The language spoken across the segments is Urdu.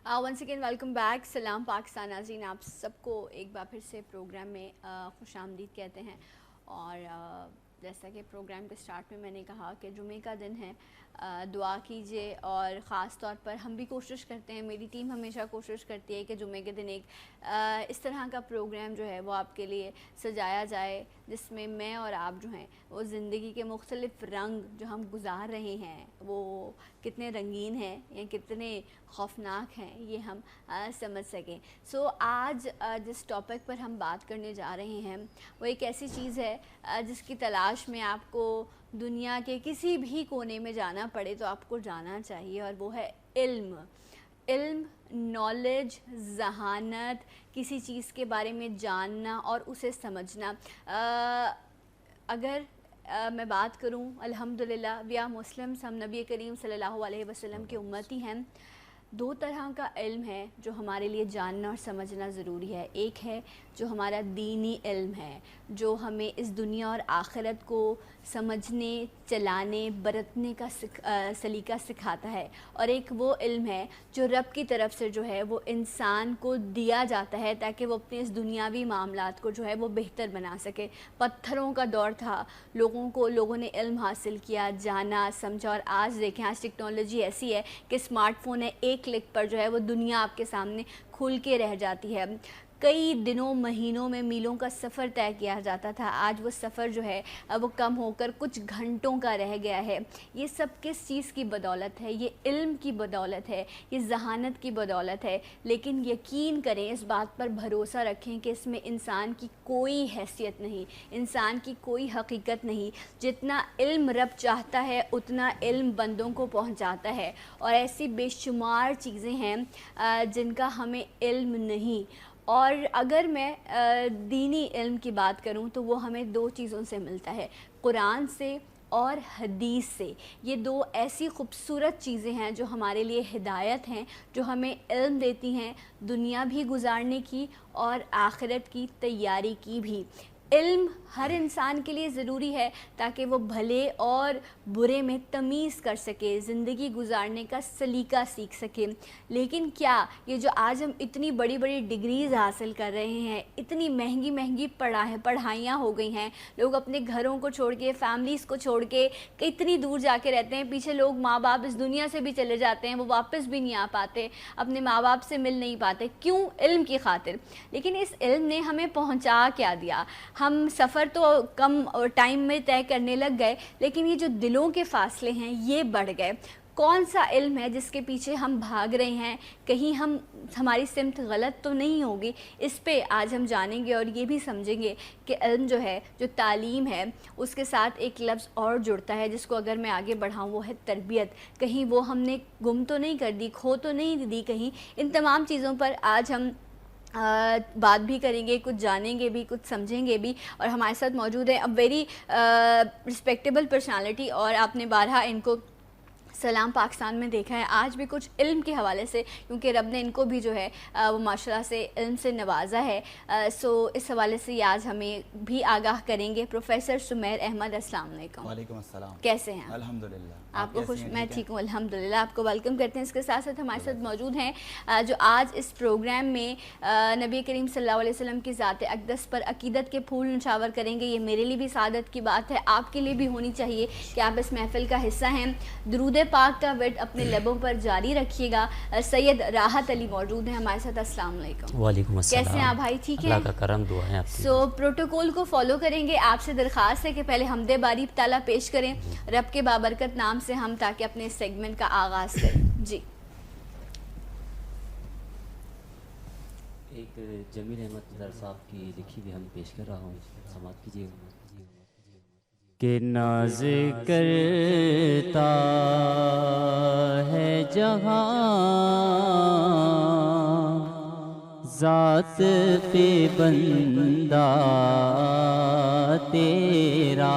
Once again welcome back. سلام پاکستان ناظرین, آپ سب کو ایک بار پھر سے پروگرام میں خوش آمدید کہتے ہیں. اور جیسا کہ پروگرام کے سٹارٹ میں نے کہا کہ جمعے کا دن ہے, دعا کیجیے. اور خاص طور پر ہم بھی کوشش کرتے ہیں, میری ٹیم ہمیشہ کوشش کرتی ہے کہ جمعے کے دن ایک اس طرح کا پروگرام جو ہے وہ آپ کے لیے سجایا جائے جس میں میں اور آپ جو ہیں وہ زندگی کے مختلف رنگ جو ہم گزار رہے ہیں وہ کتنے رنگین ہیں یا کتنے خوفناک ہیں یہ ہم سمجھ سکیں. سو آج جس ٹاپک پر ہم بات کرنے جا رہے ہیں وہ ایک ایسی چیز ہے جس کی تلاش میں آپ کو دنیا کے کسی بھی کونے میں جانا پڑے تو آپ کو جانا چاہیے, اور وہ ہے علم. علم, نالج, ذہانت, کسی چیز کے بارے میں جاننا اور اسے سمجھنا. اگر میں بات کروں, الحمدللہ وی آر مسلمس, ہم نبی کریم صلی اللہ علیہ وسلم کے امتی ہیں. دو طرح کا علم ہے جو ہمارے لیے جاننا اور سمجھنا ضروری ہے. ایک ہے جو ہمارا دینی علم ہے جو ہمیں اس دنیا اور آخرت کو سمجھنے, چلانے, برتنے کا سلیقہ سکھاتا ہے. اور ایک وہ علم ہے جو رب کی طرف سے جو ہے وہ انسان کو دیا جاتا ہے تاکہ وہ اپنے اس دنیاوی معاملات کو جو ہے وہ بہتر بنا سکے. پتھروں کا دور تھا, لوگوں نے علم حاصل کیا, جانا, سمجھا, اور آج دیکھیں آج ٹیکنالوجی ایسی ہے کہ اسمارٹ فون ہے, ایک کلک پر جو ہے وہ دنیا آپ کے سامنے کھل کے رہ جاتی ہے. کئی دنوں, مہینوں میں میلوں کا سفر طے کیا جاتا تھا, آج وہ سفر جو ہے وہ کم ہو کر کچھ گھنٹوں کا رہ گیا ہے. یہ سب کس چیز کی بدولت ہے؟ یہ علم کی بدولت ہے, یہ ذہانت کی بدولت ہے. لیکن یقین کریں, اس بات پر بھروسہ رکھیں کہ اس میں انسان کی کوئی حیثیت نہیں, انسان کی کوئی حقیقت نہیں. جتنا علم رب چاہتا ہے اتنا علم بندوں کو پہنچاتا ہے, اور ایسی بے شمار چیزیں ہیں جن کا ہمیں علم نہیں. اور اگر میں دینی علم کی بات کروں تو وہ ہمیں دو چیزوں سے ملتا ہے, قرآن سے اور حدیث سے. یہ دو ایسی خوبصورت چیزیں ہیں جو ہمارے لیے ہدایت ہیں, جو ہمیں علم دیتی ہیں دنیا بھی گزارنے کی اور آخرت کی تیاری کی بھی. علم ہر انسان کے لیے ضروری ہے تاکہ وہ بھلے اور برے میں تمیز کر سکے, زندگی گزارنے کا سلیقہ سیکھ سکے. لیکن کیا یہ جو آج ہم اتنی بڑی بڑی ڈگریز حاصل کر رہے ہیں, اتنی مہنگی مہنگی پڑھائیاں ہو گئی ہیں, لوگ اپنے گھروں کو چھوڑ کے, فیملیز کو چھوڑ کے اتنی دور جا کے رہتے ہیں, پیچھے لوگ ماں باپ اس دنیا سے بھی چلے جاتے ہیں, وہ واپس بھی نہیں آ پاتے, اپنے ماں باپ سے مل نہیں پاتے. کیوں؟ علم کی خاطر. لیکن اس علم نے ہمیں پہنچا کیا دیا؟ ہم سفر تو کم ٹائم میں طے کرنے لگ گئے, لیکن یہ جو دلوں کے فاصلے ہیں یہ بڑھ گئے. کون سا علم ہے جس کے پیچھے ہم بھاگ رہے ہیں؟ کہیں ہماری سمت غلط تو نہیں ہوگی؟ اس پہ آج ہم جانیں گے اور یہ بھی سمجھیں گے کہ علم جو ہے, جو تعلیم ہے, اس کے ساتھ ایک لفظ اور جڑتا ہے جس کو اگر میں آگے بڑھاؤں وہ ہے تربیت. کہیں وہ ہم نے گم تو نہیں کر دی, کھو تو نہیں دی کہیں؟ ان تمام چیزوں پر آج ہم بات بھی کریں گے, کچھ جانیں گے بھی, کچھ سمجھیں گے بھی. اور ہمارے ساتھ موجود ہے ویری رسپیکٹیبل پرسنالٹی, اور آپ نے بارہا ان کو سلام پاکستان میں دیکھا ہے, آج بھی کچھ علم کے حوالے سے, کیونکہ رب نے ان کو بھی جو ہے وہ ماشاءاللہ سے علم سے نوازا ہے. سو اس حوالے سے آج ہمیں بھی آگاہ کریں گے. پروفیسر سمیر احمد, السلام علیکم. وعلیکم السلام. کیسے ہیں؟ الحمدللہ. آپ کو خوش, میں ٹھیک ہوں الحمدللہ. آپ کو ویلکم کرتے ہیں. اس کے ساتھ ساتھ ہمارے ساتھ موجود ہیں جو آج اس پروگرام میں نبی کریم صلی اللہ علیہ وسلم کی ذات اقدس پر عقیدت کے پھول نچھاور کریں گے. یہ میرے لیے بھی سعادت کی بات ہے, آپ کے لیے بھی ہونی چاہیے کہ آپ اس محفل کا حصہ ہیں. درود پاک کا ورد اپنے لبوں پر جاری رکھیے گا. سید راحت علی موجود ہیں ہمارے ساتھ. السلام علیکم. وعلیکم السلام. کیسے ہیں آپ بھائی؟ ٹھیک ہیں, اللہ کا کرم دعا ہے آپ کی. سو پروٹوکول کو فالو کریں گے. آپ سے درخواست ہے کہ پہلے حمد باری تعالیٰ پیش کریں رب کے بابرکت نام سے ہم, تاکہ اپنے سیگمنٹ کا آغاز کریں. جی. ایک جمیل احمد در صاحب کی لکھی بھی ہم پیش کر رہا ہوں, سماعت کیجیے. کہ ناز کرتا ہے جہاں ذات پہ بندہ تیرا,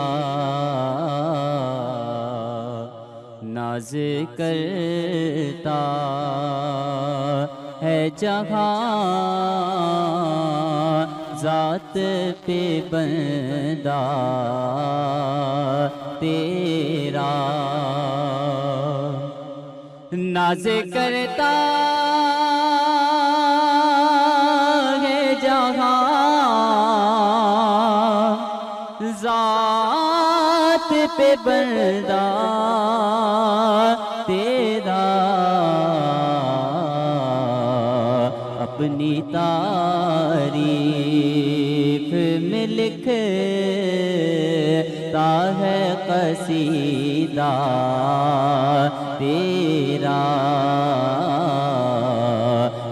ناز کرتا ہے جہاں ذات پہ بندہ تیرا, ناز کرتا پہ بندہ تیرا اپنی تعریف میں لکھتا ہے قصیدہ تیرا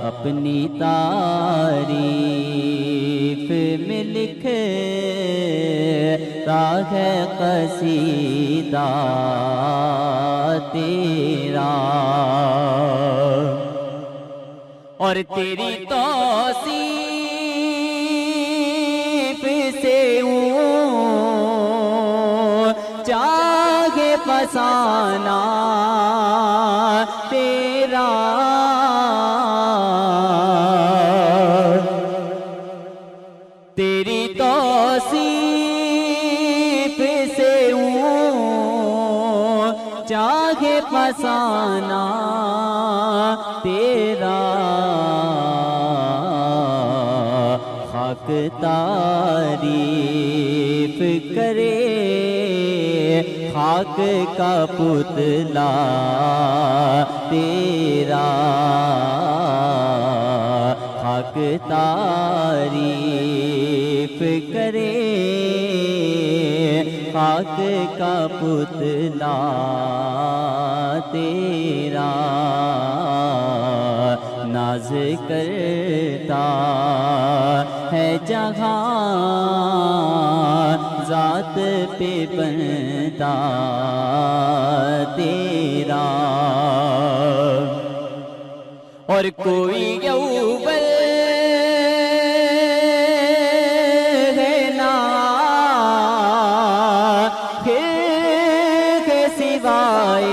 اپنی تعریف میں لکھتا ہے قصیدہ تیرا اور تیری توصیف سے چاہے فسانہ تیرا تیری توصیف سے چاہے فسانہ تیرا خاک تعریف کرے خاک کا پتلا تیرا خاک تعریف کرے خاک کا پتلا تیرا ناز کرتا ہے جہاں ذات پہ بندہ تیرا اور کوئی اول ہے نا خیر کے سوائے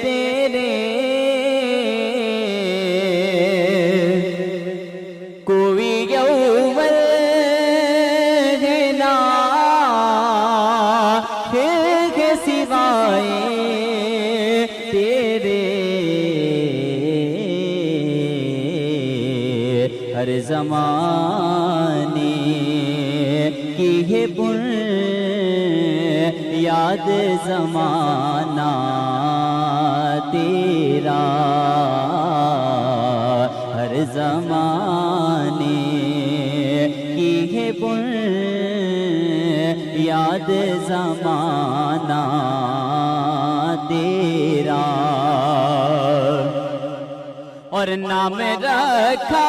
تیرے کوئی اول ہے نا خیر کے سوائے تیرے ہر زمانے کی ہے یاد زمانہ تیرا ہر زمانے کی ہے یاد زمانہ تیرا اور نام رکھا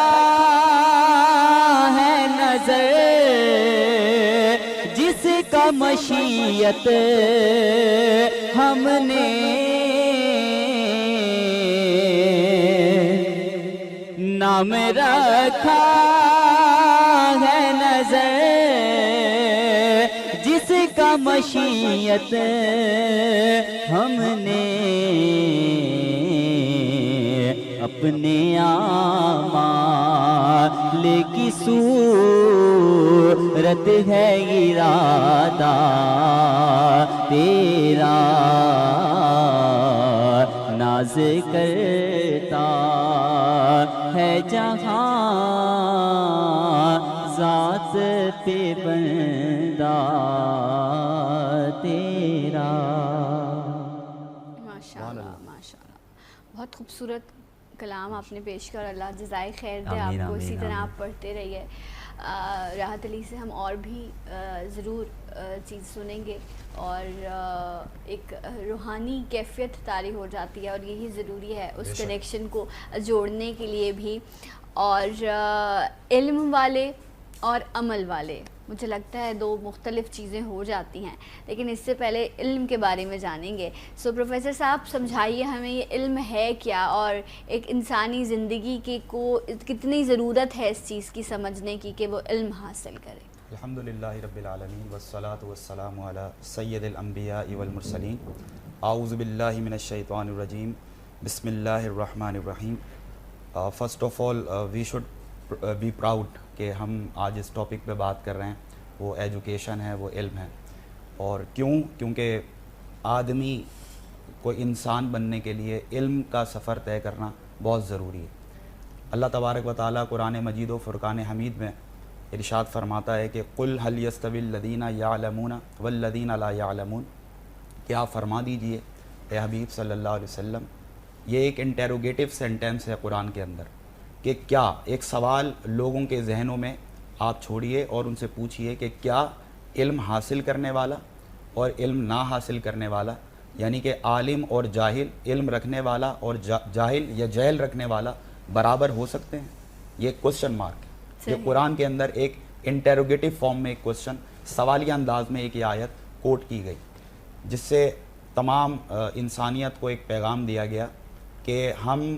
ہے نظر جس کا مشیت ہم نے نام رکھا ہے نظر جس کا مشیت ہم نے اپنے اعمال کی صورت ہے ارادہ تیرا ناز کرتا ہے جہاں ذات پہ بندہ تیرا ماشاءاللہ ماشاءاللہ بہت خوبصورت کلام آپ نے پیش کر اللہ جزائے خیر دے آپ کو اسی طرح آپ پڑھتے رہیے راحت علی سے ہم اور بھی ضرور چیز سنیں گے اور ایک روحانی کیفیت طاری ہو جاتی ہے اور یہی ضروری ہے اس کنیکشن کو جوڑنے کے لیے بھی اور علم والے اور عمل والے مجھے لگتا ہے دو مختلف چیزیں ہو جاتی ہیں لیکن اس سے پہلے علم کے بارے میں جانیں گے سو پروفیسر صاحب سمجھائیے ہمیں یہ علم ہے کیا اور ایک انسانی زندگی کے کو کتنی ضرورت ہے اس چیز کی سمجھنے کی کہ وہ علم حاصل کرے الحمدللہ رب العالمین والصلاة والسلام علی سید الانبیاء والمرسلین اعوذ باللہ من الشیطان الرجیم بسم اللہ الرحمن الرحیم first of all we should be proud کہ ہم آج اس ٹاپک پہ بات کر رہے ہیں وہ ایجوکیشن ہے وہ علم ہے اور کیونکہ آدمی کو انسان بننے کے لیے علم کا سفر طے کرنا بہت ضروری ہے اللہ تبارک و تعالیٰ قرآن مجید و فرقان حمید میں ارشاد فرماتا ہے کہ قل هل يستوي الذين يعلمون والذين لا يعلمون، کہ آپ فرما دیجئے اے حبیب صلی اللہ علیہ وسلم، یہ ایک انٹیروگیٹو سینٹینس ہے قرآن کے اندر، کہ کیا، ایک سوال لوگوں کے ذہنوں میں آپ چھوڑیے اور ان سے پوچھئے کہ کیا علم حاصل کرنے والا اور علم نہ حاصل کرنے والا، یعنی کہ عالم اور جاہل، علم رکھنے والا اور جاہل یا جہل رکھنے والا برابر ہو سکتے ہیں؟ یہ ایک کوسچن مارک ہے، یہ قرآن کے اندر ایک انٹیروگیٹو فارم میں ایک کوسچن، سوالیہ انداز میں ایک آیت کوٹ کی گئی، جس سے تمام انسانیت کو ایک پیغام دیا گیا کہ ہم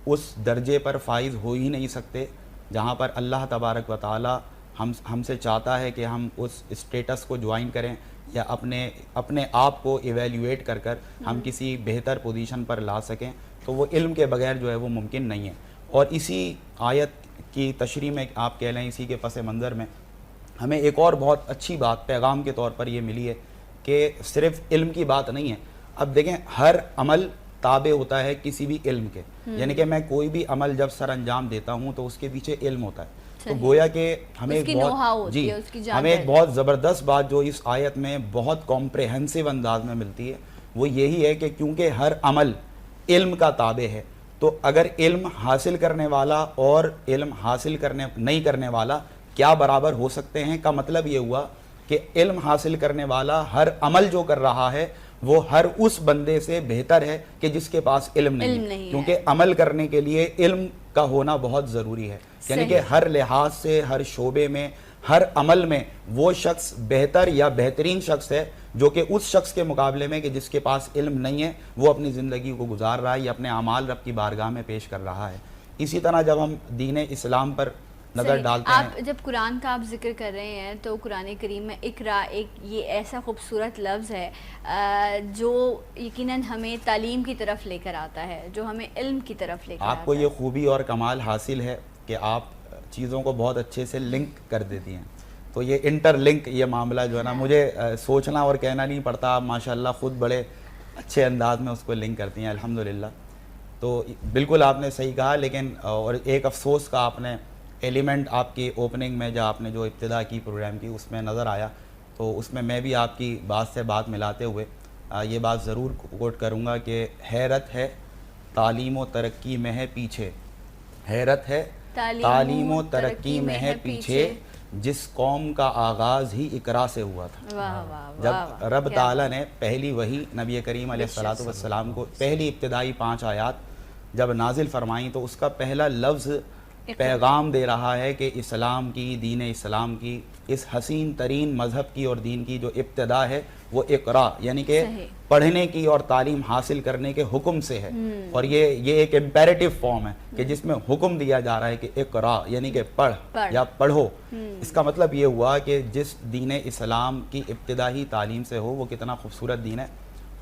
اس درجے پر فائز ہو ہی نہیں سکتے جہاں پر اللہ تبارک و تعالی ہم سے چاہتا ہے کہ ہم اس اسٹیٹس کو جوائن کریں یا اپنے آپ کو ایویلیویٹ کر ہم کسی بہتر پوزیشن پر لا سکیں، تو وہ علم کے بغیر جو ہے وہ ممکن نہیں ہے۔ اور اسی آیت کی تشریح میں آپ کہہ لیں، اسی کے پس منظر میں ہمیں ایک اور بہت اچھی بات پیغام کے طور پر یہ ملی ہے کہ صرف علم کی بات نہیں ہے۔ اب دیکھیں، ہر عمل تابع ہوتا ہے کسی بھی علم کے، یعنی کہ میں کوئی بھی عمل جب سر انجام دیتا ہوں تو اس کے پیچھے علم ہوتا ہے، تو گویا کہ ہمیں ایک بہت زبردست بات جو اس آیت میں بہت کمپریہنسو انداز میں ملتی ہے، وہ یہی ہے کہ کیونکہ ہر عمل علم کا تابع ہے، تو اگر علم حاصل کرنے والا اور علم حاصل نہیں کرنے والا کیا برابر ہو سکتے ہیں، کا مطلب یہ ہوا کہ علم حاصل کرنے والا ہر عمل جو کر رہا ہے وہ ہر اس بندے سے بہتر ہے کہ جس کے پاس علم نہیں ہے، کیونکہ عمل کرنے کے لیے علم کا ہونا بہت ضروری ہے، یعنی کہ ہر لحاظ سے، ہر شعبے میں، ہر عمل میں وہ شخص بہتر یا بہترین شخص ہے جو کہ اس شخص کے مقابلے میں کہ جس کے پاس علم نہیں ہے وہ اپنی زندگی کو گزار رہا ہے یا اپنے اعمال رب کی بارگاہ میں پیش کر رہا ہے۔ اسی طرح جب ہم دین اسلام پر نظر ڈالتے ہیں، آپ جب قرآن کا آپ ذکر کر رہے ہیں تو قرآن کریم میں اقرا ایک یہ ایسا خوبصورت لفظ ہے جو یقیناً ہمیں تعلیم کی طرف لے کر آتا ہے، جو ہمیں علم کی طرف لے کر آتا ہے۔ آپ کو یہ خوبی اور کمال حاصل ہے کہ آپ چیزوں کو بہت اچھے سے لنک کر دیتی ہیں، تو یہ انٹر لنک یہ معاملہ جو ہے نا، مجھے سوچنا اور کہنا نہیں پڑتا، آپ ماشاءاللہ خود بڑے اچھے انداز میں اس کو لنک کرتی ہیں الحمدللہ۔ تو بالکل آپ نے صحیح کہا، لیکن اور ایک افسوس کا آپ نے ایلیمنٹ آپ کی اوپننگ میں جو آپ نے جو ابتدا کی پروگرام کی اس میں نظر آیا، تو اس میں بھی آپ کی بات سے بات ملاتے ہوئے یہ بات ضرور کوٹ کروں گا کہ حیرت ہے تعلیم و ترقی میں ہے پیچھے، حیرت ہے تعلیم و ترقی میں ہے پیچھے، جس قوم کا آغاز ہی اقرا سے ہوا تھا۔ جب رب تعالیٰ نے پہلی وحی نبی کریم علیہ السلام کو پہلی ابتدائی 5 آیات جب نازل فرمائیں تو اس کا پہلا لفظ پیغام دے رہا ہے کہ اسلام کی، دین اسلام کی، اس حسین ترین مذہب کی اور دین کی جو ابتدا ہے وہ اقرا، یعنی کہ پڑھنے کی اور تعلیم حاصل کرنے کے حکم سے ہے، اور یہ ایک امپیریٹو فارم ہے کہ جس میں حکم دیا جا رہا ہے کہ اقرا یعنی کہ پڑھ یا پڑھو۔ اس کا مطلب یہ ہوا کہ جس دین اسلام کی ابتدائی تعلیم سے ہو وہ کتنا خوبصورت دین ہے،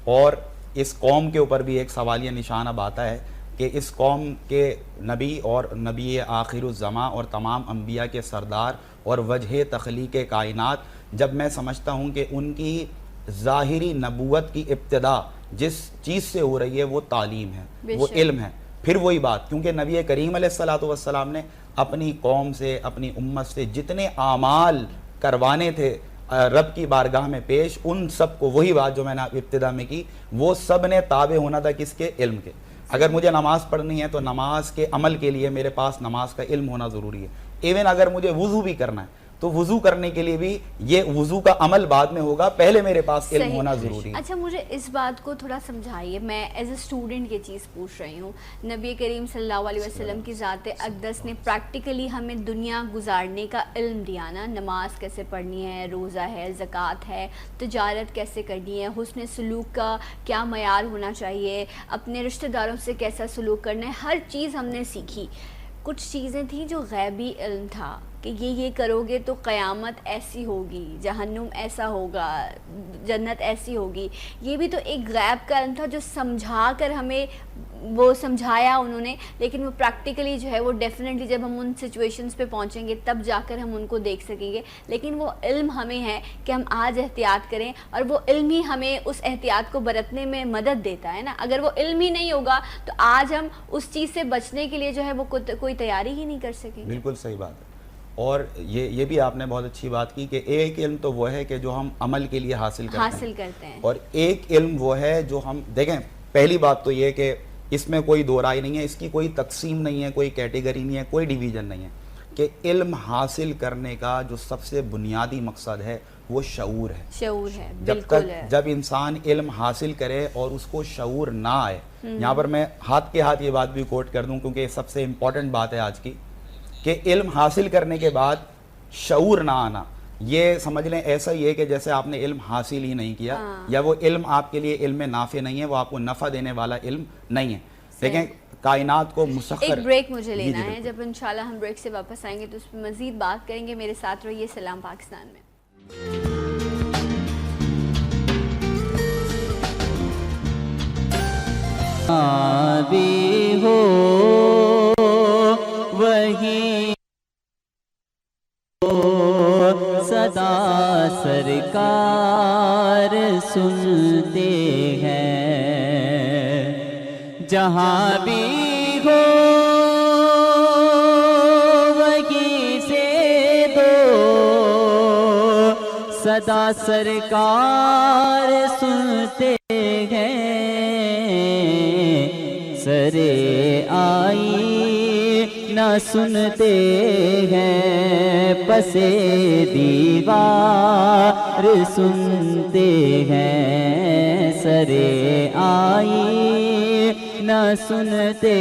اور اس قوم کے اوپر بھی ایک سوالیہ نشان اب آتا ہے کہ اس قوم کے نبی اور نبی آخر الزماں اور تمام انبیاء کے سردار اور وجہ تخلیق کائنات، جب میں سمجھتا ہوں کہ ان کی ظاہری نبوت کی ابتدا جس چیز سے ہو رہی ہے وہ تعلیم ہے، وہ علم ہے، پھر وہی بات، کیونکہ نبی کریم علیہ السلام نے اپنی قوم سے، اپنی امت سے جتنے اعمال کروانے تھے رب کی بارگاہ میں پیش، ان سب کو وہی بات جو میں نے ابتدا میں کی، وہ سب نے تابع ہونا تھا کس کے؟ علم کے۔ اگر مجھے نماز پڑھنی ہے تو نماز کے عمل کے لیے میرے پاس نماز کا علم ہونا ضروری ہے، ایون اگر مجھے وضو بھی کرنا ہے تو وضو کرنے کے لیے بھی یہ وضو کا عمل بعد میں ہوگا، پہلے میرے پاس علم ہونا ضروری ہے۔ اچھا، مجھے اس بات کو تھوڑا سمجھائیے، میں ایز اے اسٹوڈنٹ یہ چیز پوچھ رہی ہوں، نبی کریم صلی اللہ علیہ وسلم کی ذات اقدس نے پریکٹیکلی ہمیں دنیا گزارنے کا علم دیا نا، نماز کیسے پڑھنی ہے، روزہ ہے، زکوٰۃ ہے، تجارت کیسے کرنی ہے، حسن سلوک کا کیا معیار ہونا چاہیے، اپنے رشتہ داروں سے کیسا سلوک کرنا ہے، ہر چیز ہم نے سیکھی۔ کچھ چیزیں تھیں جو غیبی علم تھا کہ یہ کرو گے تو قیامت ایسی ہوگی، جہنم ایسا ہوگا، جنت ایسی ہوگی، یہ بھی تو ایک غیب کا علم تھا جو سمجھا کر ہمیں وہ سمجھایا انہوں نے، لیکن وہ پریکٹیکلی جو ہے وہ ڈیفینیٹلی جب ہم ان سچویشنز پہ پہنچیں گے تب جا کر ہم ان کو دیکھ سکیں گے، لیکن وہ علم ہمیں ہے کہ ہم آج احتیاط کریں، اور وہ علم ہی ہمیں اس احتیاط کو برتنے میں مدد دیتا ہے نا۔ اگر وہ علم ہی نہیں ہوگا تو آج ہم اس چیز سے بچنے کے لیے جو ہے وہ کوئی تیاری ہی نہیں کر سکیں گے۔ بالکل صحیح بات ہے، اور یہ بھی آپ نے بہت اچھی بات کی کہ ایک علم تو وہ ہے کہ جو ہم عمل کے لیے حاصل کرتے ہیں اور ایک علم وہ ہے جو ہم دیکھیں. پہلی بات تو یہ کہ اس میں کوئی دو رائے نہیں ہے, اس کی کوئی تقسیم نہیں ہے, کوئی کیٹیگری نہیں ہے, کوئی ڈیویژن نہیں ہے کہ علم حاصل کرنے کا جو سب سے بنیادی مقصد ہے وہ شعور ہے. شعور ہے, بالکل ہے. جب انسان علم حاصل کرے اور اس کو شعور نہ آئے, یہاں پر میں ہاتھ کے ہاتھ یہ بات بھی کوٹ کر دوں کیونکہ یہ سب سے امپورٹنٹ بات ہے آج کی, کہ علم حاصل کرنے کے بعد شعور نہ آنا, یہ سمجھ لیں ایسا ہی ہے کہ جیسے آپ نے علم حاصل ہی نہیں کیا, یا وہ علم آپ کے لیے علم نافع نہیں ہے, وہ آپ کو نفع دینے والا علم نہیں ہے. دیکھیں کائنات کو مسخر. ایک بریک مجھے لینا ہے, جب انشاءاللہ ہم بریک سے واپس آئیں گے تو اس پہ مزید بات کریں گے. میرے ساتھ رہیے سلام پاکستان میں. بھی ہو وہی صدا سرکار سنتے ہیں, جہاں بھی ہو وہیں سے دو صدا سرکار سنتے ہیں. سرے آئی نہ سنتے ہیں, پسے دیوار سنتے ہیں. سرے آئی نہ سنتے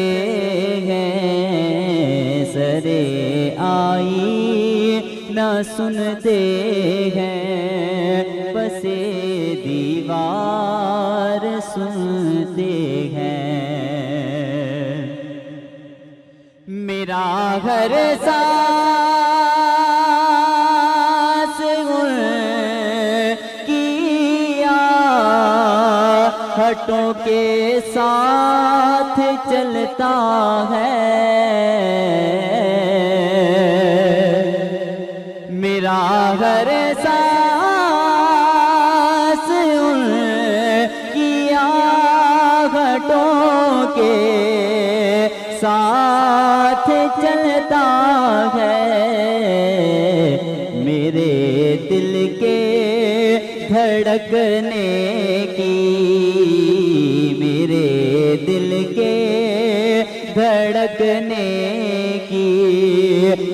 ہیں, سرے آئی نہ سنتے ہیں, پسے دیوار سنتے ہیں. میرا گھر ساس کیا ہٹوں کے ساتھ چلتا ہے. میرا گھر ساس کیا ہٹوں کے ساتھ چلتا ہے. میرے دل کے دھڑکنے کی, میرے دل کے دھڑکنے کی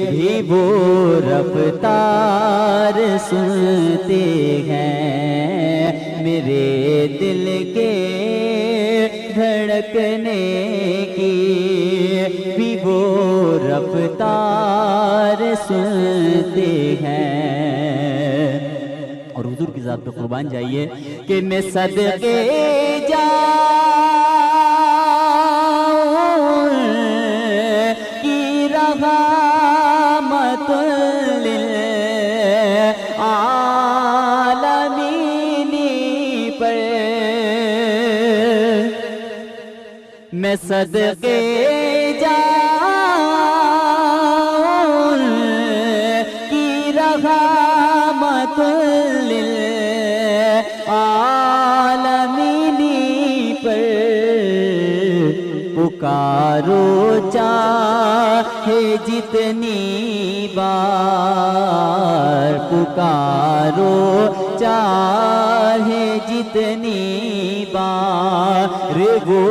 بھی وہ رفتار سنتے ہیں. میرے دل کے دھڑکنے کی بھی وہ رفتار سنتے ہیں. اور حضور کی ذات پہ قربان جائیے کہ میں صدقے جاؤں کی رحمت للعالمین پر, میں صدقے جاؤں کی رحمت للعالمین پر. پکارو چاہے جتنی بار, پکارو چاہے جتنی بار, وہ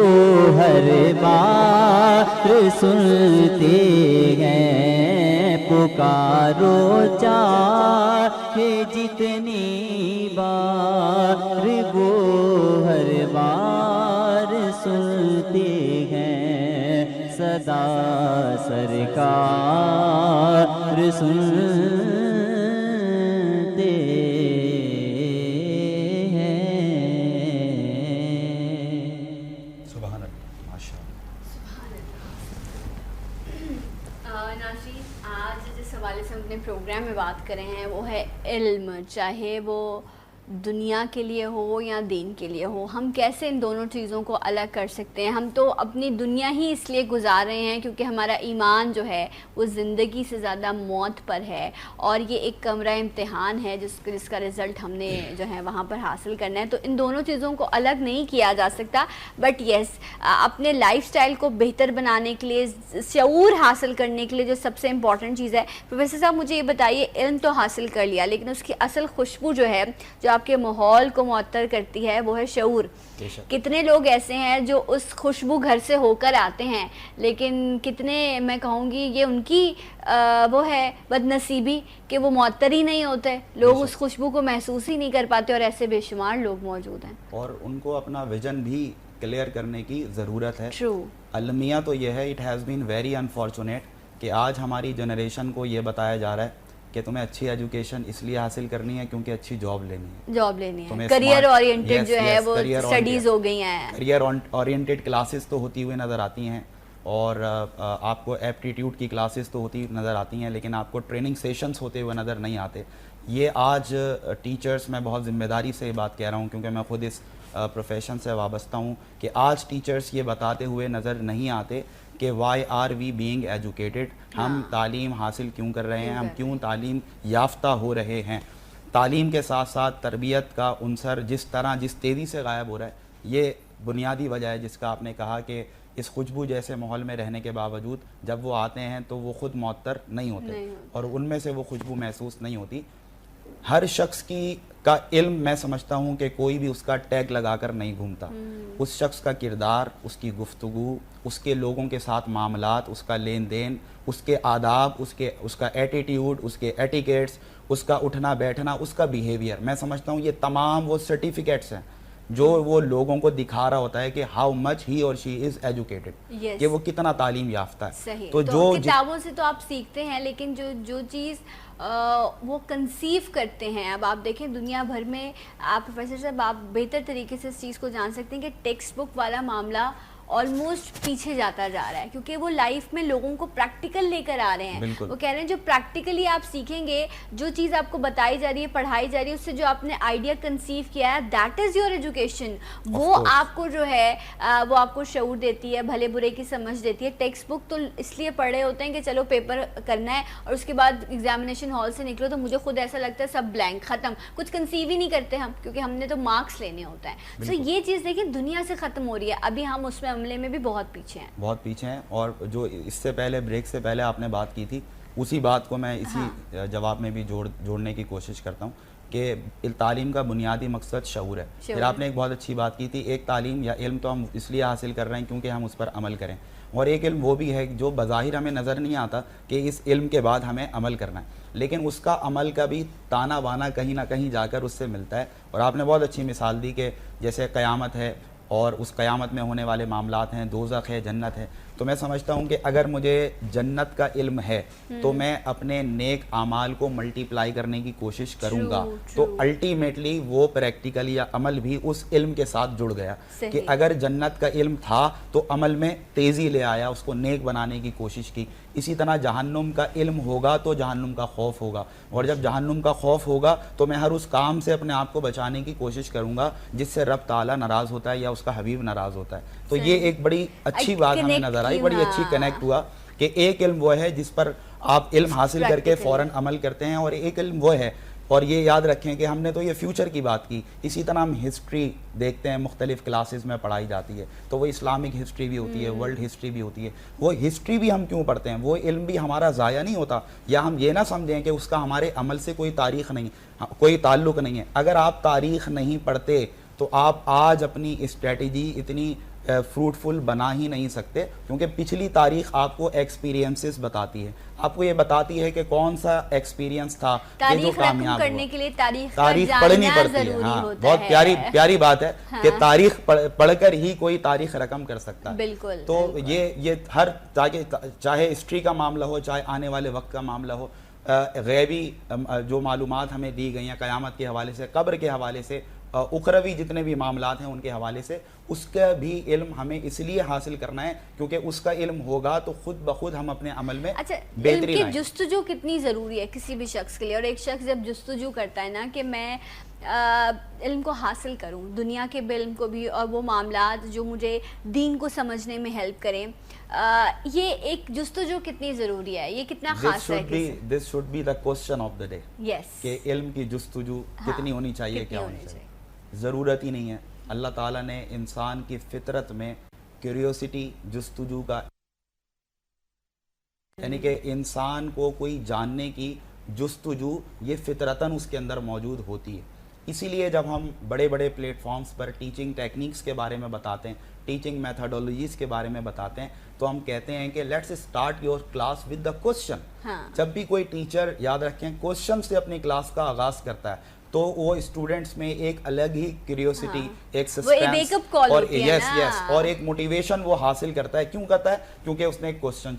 ہر بار سنتے ہیں. پکارو چاہے جتنی بار, وہ ہر بار سنتے ہیں. صدا سرکار سنتے ہیں. سبحان اللہ, ماشاء اللہ. ناظرین, آج جس حوالے سے ہم اپنے پروگرام میں بات کر رہے ہیں وہ ہے علم. چاہے وہ دنیا کے لیے ہو یا دین کے لیے ہو، ہم کیسے ان دونوں چیزوں کو الگ کر سکتے ہیں؟ ہم تو اپنی دنیا ہی اس لیے گزار رہے ہیں کیونکہ ہمارا ایمان جو ہے وہ زندگی سے زیادہ موت پر ہے، اور یہ ایک کمرہ امتحان ہے جس کا رزلٹ ہم نے جو ہے وہاں پر حاصل کرنا ہے. تو ان دونوں چیزوں کو الگ نہیں کیا جا سکتا. بٹ یس، اپنے لائف سٹائل کو بہتر بنانے کے لیے، شعور حاصل کرنے کے لیے جو سب سے امپورٹنٹ چیز ہے، پروفیسر صاحب مجھے یہ بتائیے، علم تو حاصل کر لیا لیکن اس کی اصل خوشبو جو ہے جو آپ کے ماحول کو معطر کرتی ہے وہ ہے شعور. کتنے لوگ ایسے ہیں جو اس خوشبو گھر سے ہو کر آتے ہیں، لیکن کتنے، میں کہوں گی یہ ان کی وہ ہے بد نصیبی کہ وہ معطر ہی نہیں ہوتے، لوگ اس خوشبو کو محسوس ہی نہیں کر پاتے، اور ایسے بے شمار لوگ موجود ہیں. اور ان کو اپنا ویژن بھی کلیئر کرنے کی ضرورت ہے. ٹرو. المیہ تو یہ ہے، it has been very unfortunate کہ آج ہماری جنریشن کو یہ بتایا جا رہا ہے کہ تمہیں اچھی ایجوکیشن اس لیے حاصل کرنی ہے کیونکہ اچھی جاب لینی ہے، کریئر اورینٹڈ جو ہے وہ اسٹڈیز ہو گئی ہیں. کریئر اورینٹڈ کلاسز تو ہوتی ہوئی نظر آتی ہیں، اور آپ کو ایپٹیٹیوڈ کی کلاسز تو ہوتی نظر آتی ہیں، لیکن آپ کو ٹریننگ سیشنز ہوتے ہوئے نظر نہیں آتے. یہ آج ٹیچرز، میں بہت ذمہ داری سے یہ بات کہہ رہا ہوں کیونکہ میں خود اس پروفیشن سے وابستہ ہوں، کہ آج ٹیچرز یہ بتاتے ہوئے نظر نہیں آتے کہ why are we being educated, ہم تعلیم حاصل کیوں کر رہے ہیں، ہم کیوں تعلیم یافتہ ہو رہے ہیں. تعلیم کے ساتھ ساتھ تربیت کا عنصر جس تیزی سے غائب ہو رہا ہے، یہ بنیادی وجہ ہے جس کا آپ نے کہا کہ اس خوشبو جیسے ماحول میں رہنے کے باوجود جب وہ آتے ہیں تو وہ خود معطر نہیں ہوتے اور ان میں سے وہ خوشبو محسوس نہیں ہوتی. ہر شخص کا علم، میں سمجھتا ہوں کہ کوئی بھی اس کا ٹیگ لگا کر نہیں گھومتا. اس شخص کا کردار، اس کی گفتگو، اس کے لوگوں کے ساتھ معاملات، اس کا لین دین، اس کے آداب، اس کا ایٹیٹیوڈ، اس کے ایٹیکیٹس، اس کا اٹھنا بیٹھنا، اس کا بیہیویئر، میں سمجھتا ہوں یہ تمام وہ سرٹیفکیٹس ہیں جو وہ لوگوں کو دکھا رہا ہوتا ہے کہ ہاؤ مچ ہی اور شی از ایجوکیٹڈ، کہ وہ کتنا تعلیم یافتہ ہے. صحیح. تو جو کتابوں سے تو آپ سیکھتے ہیں، لیکن جو چیز وہ کنسیو کرتے ہیں، اب آپ دیکھیں دنیا بھر میں، آپ پروفیسر صاحب آپ بہتر طریقے سے اس چیز کو جان سکتے ہیں کہ ٹیکسٹ بک والا معاملہ آلموسٹ پیچھے جاتا جا رہا ہے، کیونکہ وہ لائف میں لوگوں کو پریکٹیکل لے کر آ رہے ہیں. وہ کہہ رہے ہیں جو پریکٹیکلی آپ سیکھیں گے، جو چیز آپ کو بتائی جا رہی ہے، پڑھائی جا رہی ہے، اس سے جو آپ نے آئیڈیا کنسیو کیا ہے، دیٹ از یور ایجوکیشن. وہ آپ کو جو ہے وہ آپ کو شعور دیتی ہے، بھلے برے کی سمجھ دیتی ہے. ٹیکسٹ بک تو اس لیے پڑھ رہے ہوتے ہیں کہ چلو پیپر کرنا ہے، اور اس کے بعد ایگزامینیشن ہال سے نکلو تو مجھے خود ایسا لگتا ہے سب بلینک، ختم، کچھ کنسیو ہی نہیں کرتے ہم، کیونکہ ہم نے تو مارکس لینے ہوتا ہے. سو یہ چیز دیکھیں دنیا سے ختم ہو رہی ہے. ابھی ہم اس میں عملے میں بھی بہت پیچھے ہیں. اور جو اس سے پہلے بریک سے پہلے آپ نے بات کی تھی، اسی بات کو میں اسی جواب میں بھی جوڑنے کی کوشش کرتا ہوں کہ تعلیم کا بنیادی مقصد شعور ہے. پھر آپ نے ایک بہت اچھی بات کی تھی، ایک تعلیم یا علم تو ہم اس لیے حاصل کر رہے ہیں کیونکہ ہم اس پر عمل کریں، اور ایک علم وہ بھی ہے جو بظاہر ہمیں نظر نہیں آتا کہ اس علم کے بعد ہمیں عمل کرنا ہے، لیکن اس کا عمل کا بھی تانا بانا کہیں نہ کہیں جا کر اس سے ملتا ہے. اور آپ نے بہت اچھی مثال دی کہ جیسے قیامت ہے اور اس قیامت میں ہونے والے معاملات ہیں، دوزخ ہے، جنت ہے. تو میں سمجھتا ہوں کہ اگر مجھے جنت کا علم ہے تو میں اپنے نیک اعمال کو ملٹی پلائی کرنے کی کوشش کروں گا. تو الٹیمیٹلی وہ پریکٹیکل یا عمل بھی اس علم کے ساتھ جڑ گیا کہ اگر جنت کا علم تھا تو عمل میں تیزی لے آیا، اس کو نیک بنانے کی کوشش کی. اسی طرح جہنم کا علم ہوگا تو جہنم کا خوف ہوگا، اور جب جہنم کا خوف ہوگا تو میں ہر اس کام سے اپنے آپ کو بچانے کی کوشش کروں گا جس سے رب تعالیٰ ناراض ہوتا ہے یا اس کا حبیب ناراض ہوتا ہے. تو یہ ایک بڑی اچھی بات ہمیں نظر آئی، بڑی اچھی کنیکٹ ہوا کہ ایک علم وہ ہے جس پر آپ علم حاصل کر کے فوراً عمل کرتے ہیں، اور ایک علم وہ ہے، اور یہ یاد رکھیں کہ ہم نے تو یہ فیوچر کی بات کی، اسی طرح ہم ہسٹری دیکھتے ہیں، مختلف کلاسز میں پڑھائی جاتی ہے، تو وہ اسلامک ہسٹری بھی ہوتی ہے، ورلڈ ہسٹری بھی ہوتی ہے. وہ ہسٹری بھی ہم کیوں پڑھتے ہیں؟ وہ علم بھی ہمارا ضائع نہیں ہوتا، یا ہم یہ نہ سمجھیں کہ اس کا ہمارے عمل سے کوئی تاریخ نہیں، کوئی تعلق نہیں ہے. اگر آپ تاریخ نہیں پڑھتے تو آپ آج اپنی اسٹریٹجی اتنی فروٹفل بنا ہی نہیں سکتے، کیونکہ پچھلی تاریخ آپ کو ایکسپیرینسز بتاتی ہے، آپ کو یہ بتاتی ہے کہ کون سا ایکسپیرینس تھا کہ جو کامیاب ہوا. تاریخ پڑھنی پڑتی ہے. ہاں، بہت پیاری بات ہے کہ تاریخ پڑھ کر ہی کوئی تاریخ رقم کر سکتا ہے. بالکل. تو یہ ہر چاہے ہسٹری کا معاملہ ہو، چاہے آنے والے وقت کا معاملہ ہو، غیبی جو معلومات ہمیں دی گئی ہیں قیامت کے حوالے سے، قبر کے حوالے سے، اخروی جتنے بھی معاملات ہیں ان کے حوالے سے، اس کا بھی علم ہمیں اس لیے حاصل کرنا ہے کیونکہ اس کا علم ہوگا تو خود بخود ہم اپنے عمل میں بہتری لائیں. جستجو کتنی ضروری ہے کسی بھی شخص کے لیے، اور ایک شخص جب جستجو کرتا ہے نا کہ میں علم کو حاصل کروں، دنیا کے بھی علم کو بھی، اور وہ معاملات جو مجھے دین کو سمجھنے میں ہیلپ کریں، یہ ایک جستجو کتنی ضروری ہے، یہ کتنا خاص ہے؟ This should be the question of the day. یس، کہ علم کی جستجو کتنی ہونی چاہیے، کیا ہونی چاہیے؟ ضرورت ہی نہیں ہے. اللہ تعالیٰ نے انسان کی فطرت میں کیوریوسٹی، جستجو کا، یعنی کہ انسان کو کوئی جاننے کی جستجو یہ فطرتاً اس کے اندر موجود ہوتی ہے. اسی لیے جب ہم بڑے بڑے پلیٹ فارمز پر ٹیچنگ ٹیکنیکس کے بارے میں بتاتے ہیں، ٹیچنگ میتھڈولوجیز کے بارے میں بتاتے ہیں، تو ہم کہتے ہیں کہ let's start your class with the question. جب بھی کوئی ٹیچر، یاد رکھیں، کوسچن سے اپنی کلاس کا آغاز کرتا ہے تو وہ اسٹوڈنٹس میں ایک الگ ہی کیوریوسٹی، ایک سسپینس اور ایک موٹیویشن وہ حاصل کرتا ہے. کیوں کرتا ہے؟ کیونکہ اس نے ایک کوسچن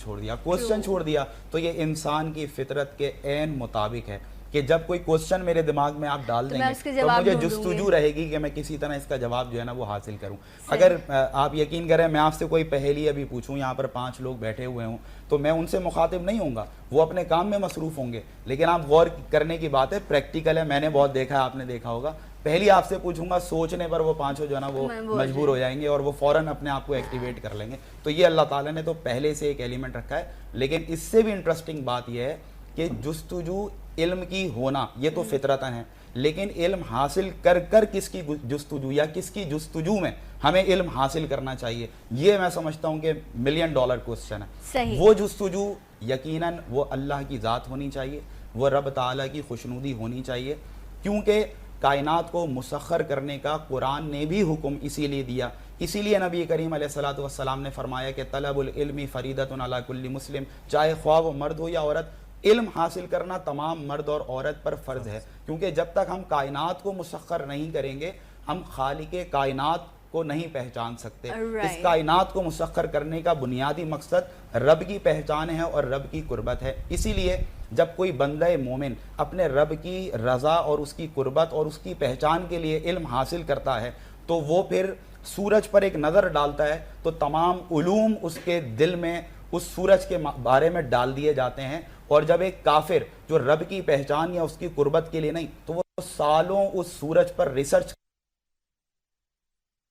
چھوڑ دیا. تو یہ انسان کی فطرت کے عین مطابق ہے کہ جب کوئی کوسچن میرے دماغ میں آپ ڈال دیں گے تو مجھے جستجو رہے گی کہ میں کسی طرح اس کا جواب جو ہے نا وہ حاصل کروں. اگر آپ یقین کریں میں آپ سے کوئی پہیلی ابھی پوچھوں، یہاں پر 5 لوگ بیٹھے ہوئے ہوں، تو میں ان سے مخاطب نہیں ہوں گا، وہ اپنے کام میں مصروف ہوں گے. لیکن آپ غور کرنے کی بات ہے، پریکٹیکل ہے، میں نے بہت دیکھا ہے، آپ نے دیکھا ہوگا. پہلی آپ سے پوچھوں گا، سوچنے پر وہ 5 جو ہے نا وہ مجبور ہو جائیں گے اور وہ فوراً اپنے آپ کو ایکٹیویٹ کر لیں گے. تو یہ اللہ تعالیٰ نے تو پہلے سے ایک ایلیمنٹ رکھا ہے. لیکن اس سے بھی انٹرسٹنگ بات یہ ہے کہ جستجو علم کی ہونا یہ تو فطرتاً ہے، لیکن علم حاصل کر کس کی جستجو یا کس کی جستجو میں ہمیں علم حاصل کرنا چاہیے، یہ میں سمجھتا ہوں کہ $1 ملین کوسچن ہے. وہ جستجو یقیناً وہ اللہ کی ذات ہونی چاہیے، وہ رب تعالیٰ کی خوشنودی ہونی چاہیے، کیونکہ کائنات کو مسخر کرنے کا قرآن نے بھی حکم اسی لیے دیا. اسی لیے نبی کریم علیہ الصلوۃ والسلام نے فرمایا کہ طلب العلم فریضۃ علی کل مسلم، چاہے خواہ وہ مرد ہو یا عورت، علم حاصل کرنا تمام مرد اور عورت پر فرض ہے. کیونکہ جب تک ہم کائنات کو مسخر نہیں کریں گے ہم خالق کائنات کو نہیں پہچان سکتے. اس کائنات کو مسخر کرنے کا بنیادی مقصد رب کی پہچان ہے اور رب کی قربت ہے. اسی لیے جب کوئی بندہ مومن اپنے رب کی رضا اور اس کی قربت اور اس کی پہچان کے لیے علم حاصل کرتا ہے تو وہ پھر سورج پر ایک نظر ڈالتا ہے تو تمام علوم اس کے دل میں اس سورج کے بارے میں ڈال دیے جاتے ہیں. اور جب ایک کافر جو رب کی پہچان یا اس کی قربت کے لیے نہیں، تو وہ سالوں اس سورج پر ریسرچ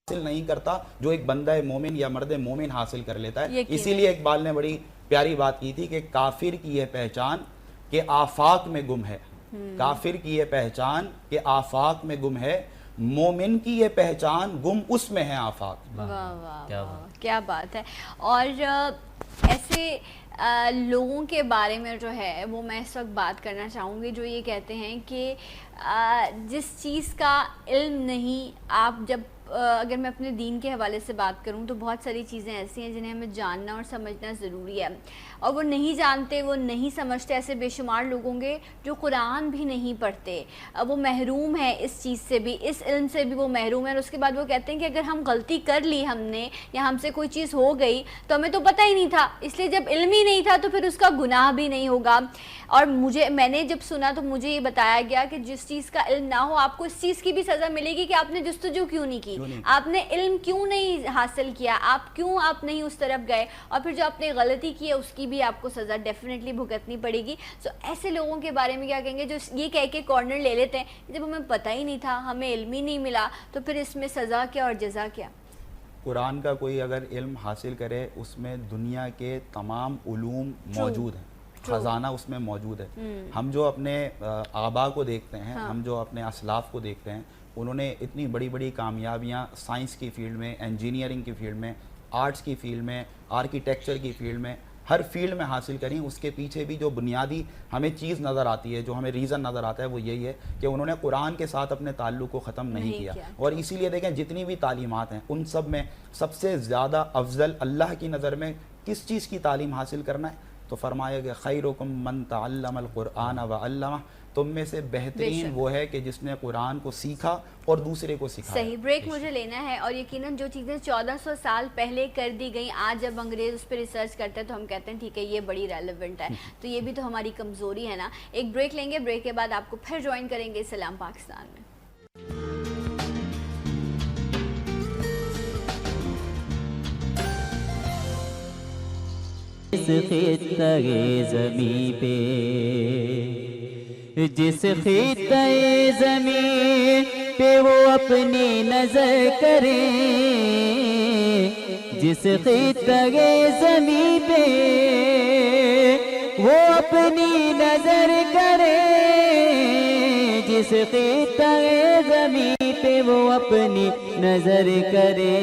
حاصل نہیں کرتا جو ایک بندہ مومن یا مرد مومن حاصل کر لیتا ہے. اسی لیے اقبال نے بڑی پیاری بات کی تھی کہ کافر کی یہ پہچان کہ آفاق میں گم ہے، کافر کی یہ پہچان کہ آفاق میں گم ہے، مومن کی یہ پہچان گم اس میں ہے آفاق. کیا بات ہے. اور ایسے لوگوں کے بارے میں جو ہے وہ میں اس وقت بات کرنا چاہوں گی جو یہ کہتے ہیں کہ جس چیز کا علم نہیں، آپ جب اگر میں اپنے دین کے حوالے سے بات کروں تو بہت ساری چیزیں ایسی ہیں جنہیں ہمیں جاننا اور سمجھنا ضروری ہے، اور وہ نہیں جانتے، وہ نہیں سمجھتے. ایسے بے شمار لوگ ہوں گے جو قرآن بھی نہیں پڑھتے، وہ محروم ہیں اس چیز سے بھی، اس علم سے بھی وہ محروم ہیں. اور اس کے بعد وہ کہتے ہیں کہ اگر ہم غلطی کر لی ہم نے یا ہم سے کوئی چیز ہو گئی تو ہمیں تو پتہ ہی نہیں تھا، اس لیے جب علم ہی نہیں تھا تو پھر اس کا گناہ بھی نہیں ہوگا. اور میں نے جب سنا تو مجھے یہ بتایا گیا کہ جس چیز کا علم نہ ہو آپ کو اس چیز کی بھی سزا ملے گی کہ آپ نے جستجو کیوں نہیں کی، آپ نے علم کیوں نہیں حاصل کیا، آپ نہیں اس طرف گئے، اور پھر جو آپ نے غلطی کی ہے اس کی بھی آپ کو سزا ڈیفینیٹلی بھگتنی پڑے گی. سو ایسے لوگوں کے بارے میں کیا کہیں گے جو یہ کہہ کے کارنر لے لیتے ہیں جب ہمیں پتہ ہی نہیں تھا، ہمیں علم ہی نہیں ملا، تو پھر اس میں سزا کیا اور جزا کیا؟ قرآن کا کوئی اگر علم حاصل کرے اس میں دنیا کے تمام علوم موجود ہیں، خزانہ اس میں موجود ہے. ہم جو اپنے آبا کو دیکھتے ہیں، ہم جو اپنے اسلاف کو دیکھتے ہیں، انہوں نے اتنی بڑی بڑی کامیابیاں سائنس کی فیلڈ میں، انجینئرنگ کی فیلڈ میں، آرٹس کی فیلڈ میں، آرکیٹیکچر کی فیلڈ میں، ہر فیلڈ میں حاصل کریں. اس کے پیچھے بھی جو بنیادی ہمیں چیز نظر آتی ہے، جو ہمیں ریزن نظر آتا ہے، وہ یہی ہے کہ انہوں نے قرآن کے ساتھ اپنے تعلق کو ختم نہیں کیا. اور اسی لیے دیکھیں جتنی بھی تعلیمات ہیں ان سب میں سب سے زیادہ افضل اللہ کی نظر میں کس چیز کی تعلیم حاصل کرنا ہے؟ تو فرمایا کہ خیرکم من تعلم القرآن وعلمہ، تم میں سے بہترین وہ ہے کہ جس نے قرآن کو سیکھا اور دوسرے کو سکھایا. صحیح. بریک مجھے لینا ہے. اور یقیناً جو چیزیں 1400 سال پہلے کر دی گئیں، آج جب انگریز اس پہ ریسرچ کرتے ہیں تو ہم کہتے ہیں ٹھیک ہے یہ بڑی ریلیونٹ ہے، تو یہ بھی تو ہماری کمزوری ہے نا. ایک بریک لیں گے، بریک کے بعد آپ کو پھر جوائن کریں گے سلام پاکستان میں. اس خطے زمیں پہ جس خطے زمین پہ وہ اپنی نظر کریں، جس خطے زمین پہ وہ اپنی نظر کریں، جس خطے زمین پہ وہ اپنی نظر کریں،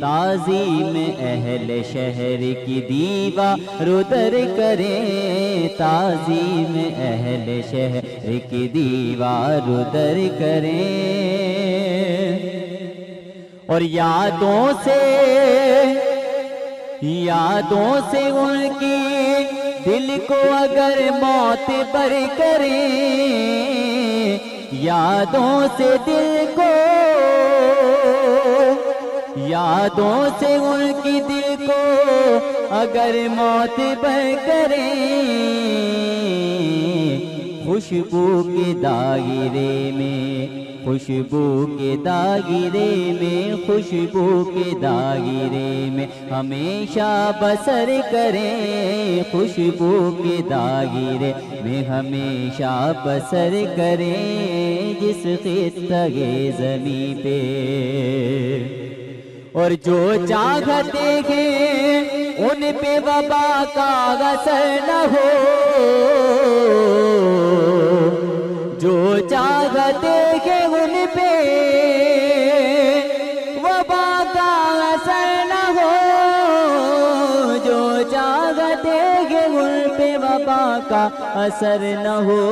تعظیم اہل شہر کی دیوار در کریں، تعظیم اہل شہر کی دیوار در کریں، اور یادوں سے ان کی دل کو اگر موت بر کریں، یادوں سے ان کی دل کو اگر موت بر کریں، خوشبو کے دائرے میں ہمیشہ بسر کریں، خوشبو کے دائرے میں ہمیشہ بسر کریں، جس خطے زمین پہ، اور جو چاہتے ہیں ان پہ وبا کا اثر نہ ہو، جو چاہتے ہیں ان پہ وبا کا اثر نہ ہو، جو چاہتے ہیں ان پہ وبا کا اثر نہ ہو،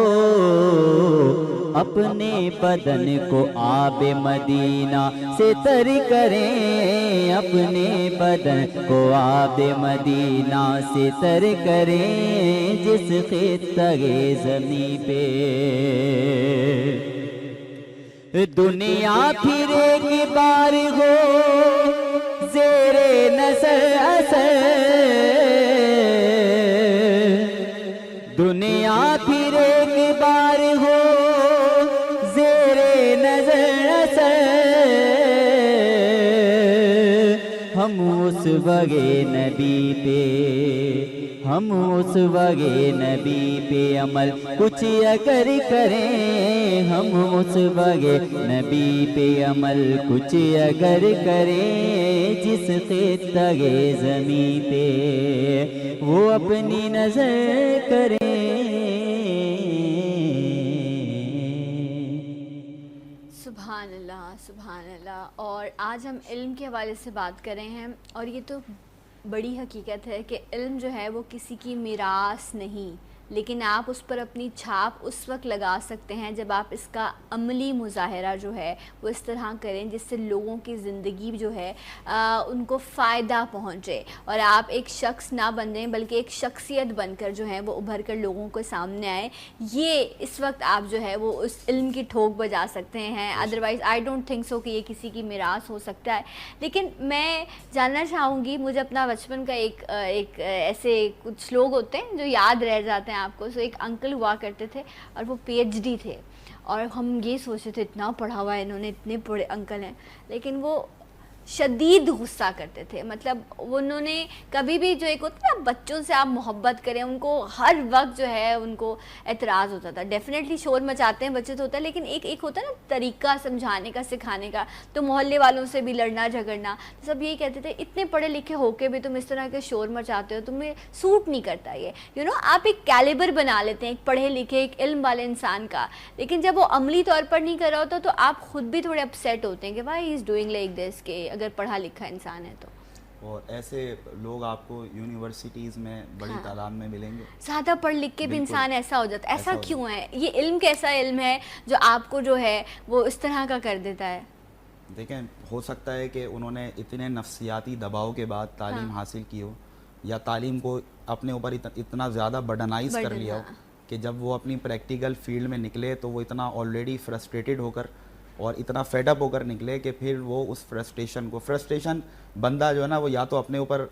اپنے بدن کو آب مدینہ سے تر کریں، اپنے بدن کو آب مدینہ سے تر کریں، جس خطے زمین پہ دنیا پھر ایک بار ہو زیر نظر اثر، دنیا پھر ایک بار ہو زیر نظر اثر، ہم اس وگے نبی پہ عمل کچھ اگر کریں، ہم اس وگے نبی پہ عمل کچھ اگر کریں، جس خطے زمین پہ وہ اپنی نظر کریں۔ سبحان اللہ، سبحان اللہ۔ اور آج ہم علم کے حوالے سے بات کر رہے ہیں، اور یہ تو بڑی حقیقت ہے کہ علم جو ہے وہ کسی کی میراث نہیں، لیکن آپ اس پر اپنی چھاپ اس وقت لگا سکتے ہیں جب آپ اس کا عملی مظاہرہ جو ہے وہ اس طرح کریں جس سے لوگوں کی زندگی جو ہے ان کو فائدہ پہنچے، اور آپ ایک شخص نہ بن جائیں بلکہ ایک شخصیت بن کر جو ہے وہ ابھر کر لوگوں کے سامنے آئے۔ یہ اس وقت آپ جو ہے وہ اس علم کی ٹھوک بجا سکتے ہیں، otherwise I don't think so کہ یہ کسی کی میراث ہو سکتا ہے۔ لیکن میں جاننا چاہوں گی، مجھے اپنا بچپن کا ایک ایسے کچھ لوگ ہوتے ہیں جو یاد رہ جاتے ہیں آپ کو۔ سو ایک انکل ہوا کرتے تھے اور وہ پی ایچ ڈی تھے، اور ہم یہ سوچتے تھے اتنا پڑھا ہوا ہے انہوں نے، اتنے بڑے انکل ہیں، لیکن وہ شدید غصہ کرتے تھے۔ مطلب انہوں نے کبھی بھی جو ایک ہوتا ہے بچوں سے آپ محبت کریں، ان کو ہر وقت جو ہے ان کو اعتراض ہوتا تھا۔ ڈیفینیٹلی شور مچاتے ہیں بچے تو ہوتا ہے، لیکن ایک ہوتا ہے نا طریقہ سمجھانے کا، سکھانے کا، تو محلے والوں سے بھی لڑنا جھگڑنا، سب یہی کہتے تھے اتنے پڑھے لکھے ہو کے بھی تم اس طرح کے شور مچاتے ہو، تمہیں سوٹ نہیں کرتا یہ آپ ایک کیلیبر بنا لیتے ہیں ایک پڑھے لکھے ایک علم والے انسان کا، لیکن جب وہ عملی طور پر نہیں کر رہا ہوتا تو آپ خود بھی تھوڑے اپسیٹ ہوتے ہیں کہ why he is doing like this, کہ اگر پڑھا لکھا انسان ہے تو۔ اور ایسے لوگ آپ کو یونیورسٹیز میں بڑی تعداد میں ملیں گے، زیادہ پڑھ لکھ کے بھی انسان ایسا ہو جاتا ہے۔ ایسا کیوں ہے؟ یہ علم کیسا علم ہے جو آپ کو جو ہے وہ اس طرح کا کر دیتا ہے؟ دیکھیں، ہو سکتا ہے کہ انہوں نے اتنے نفسیاتی دباؤ کے بعد تعلیم حاصل کی ہو، یا تعلیم کو اپنے اوپر اتنا زیادہ برڈنائز کر لیا ہو کہ جب وہ اپنی پریکٹیکل فیلڈ میں نکلے تو وہ اتنا آلریڈی فرسٹریٹڈ ہو کر اور اتنا فیڈ اپ ہو کر نکلے کہ پھر وہ اس فرسٹریشن بندہ جو ہے نا وہ یا تو اپنے اوپر